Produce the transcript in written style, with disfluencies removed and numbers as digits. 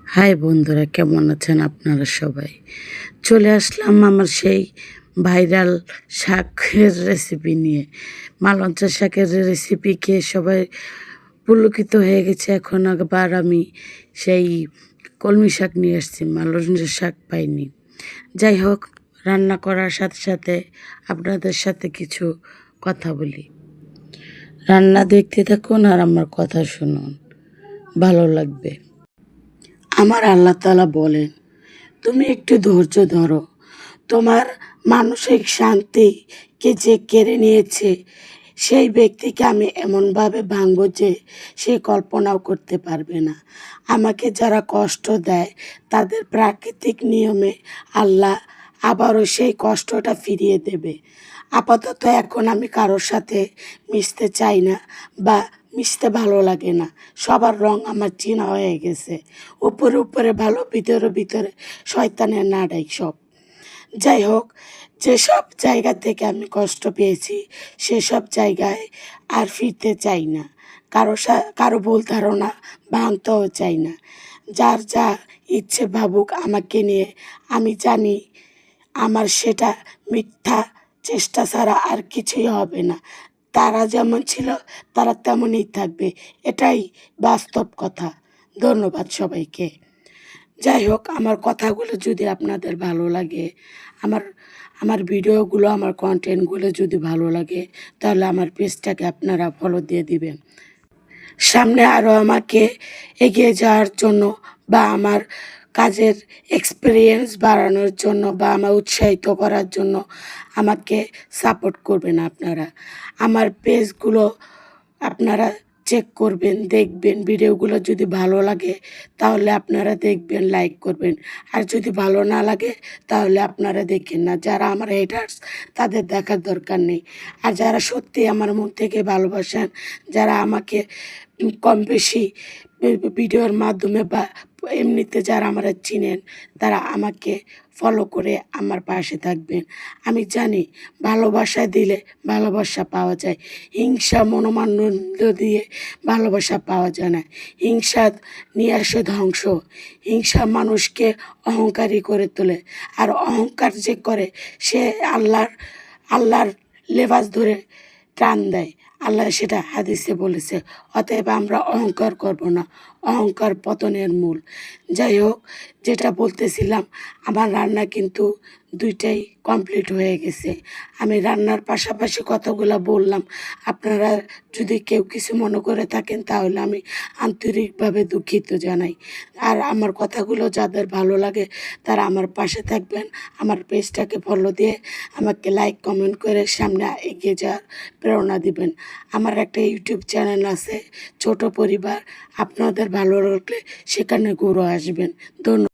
High বন্ধুরা, কেমন আছেন আপনারা সবাই? চলে আসলাম আমার সেই ভাইরাল শাকের রেসিপি নিয়ে। মালঞ্চা শাকের রেসিপি খেয়ে সবাই পুলকিত হয়ে গেছে। এখন আবার আমি সেই কলমি শাক নিয়ে আসছি, মালঞ্চা শাক পাইনি। যাই হোক, রান্না করার সাথে সাথে আপনাদের সাথে কিছু কথা বলি। রান্না দেখতে থাকুন আর আমার কথা শুনুন, ভালো লাগবে। আমার আল্লাহ তাআলা বলেন, তুমি একটু ধৈর্য ধরো। তোমার মানসিক শান্তিকে যে কেড়ে নিয়েছে, সেই ব্যক্তিকে আমি এমনভাবে ভাঙব যে সে কল্পনাও করতে পারবে না। আমাকে যারা কষ্ট দেয়, তাদের প্রাকৃতিক নিয়মে আল্লাহ আবারও সেই কষ্টটা ফিরিয়ে দেবে। আপাতত এখন আমি কারোর সাথে মিশতে চাই না, বা মিশতে ভালো লাগে না। সবার রং আমার চেনা হয়ে গেছে। উপরে উপরে ভালো, ভিতরে ভিতরে শয়তানের নাড়াই সব। যাই হোক, যেসব জায়গা থেকে আমি কষ্ট পেয়েছি, সেসব জায়গায় আর ফিরতে চাই না। কারো ভুল ধারণা ভাঙতেও চাই না। যার যা ইচ্ছে ভাবুক আমাকে নিয়ে, আমি জানি আমার সেটা মিথ্যা চেষ্টা ছাড়া আর কিছুই হবে না। তারা যেমন ছিল তারা তেমনই থাকবে, এটাই বাস্তব কথা। ধন্যবাদ সবাইকে। যাই হোক, আমার কথাগুলো যদি আপনাদের ভালো লাগে, আমার আমার ভিডিওগুলো, আমার কন্টেন্টগুলো যদি ভালো লাগে, তাহলে আমার পেজটাকে আপনারা ফলো দিয়ে দিবেন। সামনে আরও আমাকে এগিয়ে যাওয়ার জন্য, বা আমার কাজের এক্সপিরিয়েন্স বাড়ানোর জন্য, বা আমার উৎসাহিত করার জন্য আমাকে সাপোর্ট করবেন আপনারা। আমার পেজগুলো আপনারা চেক করবেন, দেখবেন। ভিডিওগুলো যদি ভালো লাগে তাহলে আপনারা দেখবেন, লাইক করবেন। আর যদি ভালো না লাগে তাহলে আপনারা দেখেন না। যারা আমার হেটার্স, তাদের দেখার দরকার নেই। আর যারা সত্যি আমার মন থেকে ভালোবাসেন, যারা আমাকে কম বেশি ভিডিওর মাধ্যমে বা এমনিতে যারা আমরা চিনেন, তারা আমাকে ফলো করে আমার পাশে থাকবেন। আমি জানি ভালোবাসা দিলে ভালোবাসা পাওয়া যায়, হিংসা মনোমান্য দিয়ে ভালোবাসা পাওয়া যায় না। হিংসা নিয়ে আসে ধ্বংস। হিংসা মানুষকে অহংকারী করে তোলে, আর অহংকার যে করে সে আল্লাহর লেবাস ধরে টান দেয়। আল্লাহ সেটা হাদিসে বলেছে। অতএব আমরা অহংকার করব না, অহংকার পতনের মূল। যাই হোক, যেটা বলতেছিলাম, আমার রান্না কিন্তু দুইটাই কমপ্লিট হয়ে গেছে। আমি রান্নার পাশাপাশি কতগুলো বললাম, আপনারা যদি কেউ কিছু মনে করে থাকেন তাহলে আমি আন্তরিকভাবে দুঃখিত জানাই। আর আমার কথাগুলো যাদের ভালো লাগে তারা আমার পাশে থাকবেন, আমার পেজটাকে ফলো দিয়ে আমাকে লাইক কমেন্ট করে সামনে এগিয়ে যাওয়ার প্রেরণা দিবেন। আমার একটা ইউটিউব চ্যানেল আছে, ছোট পরিবার। আপনাদের ভালো লাগলে সেখানে ঘুরে আসবেন। ধন্যবাদ।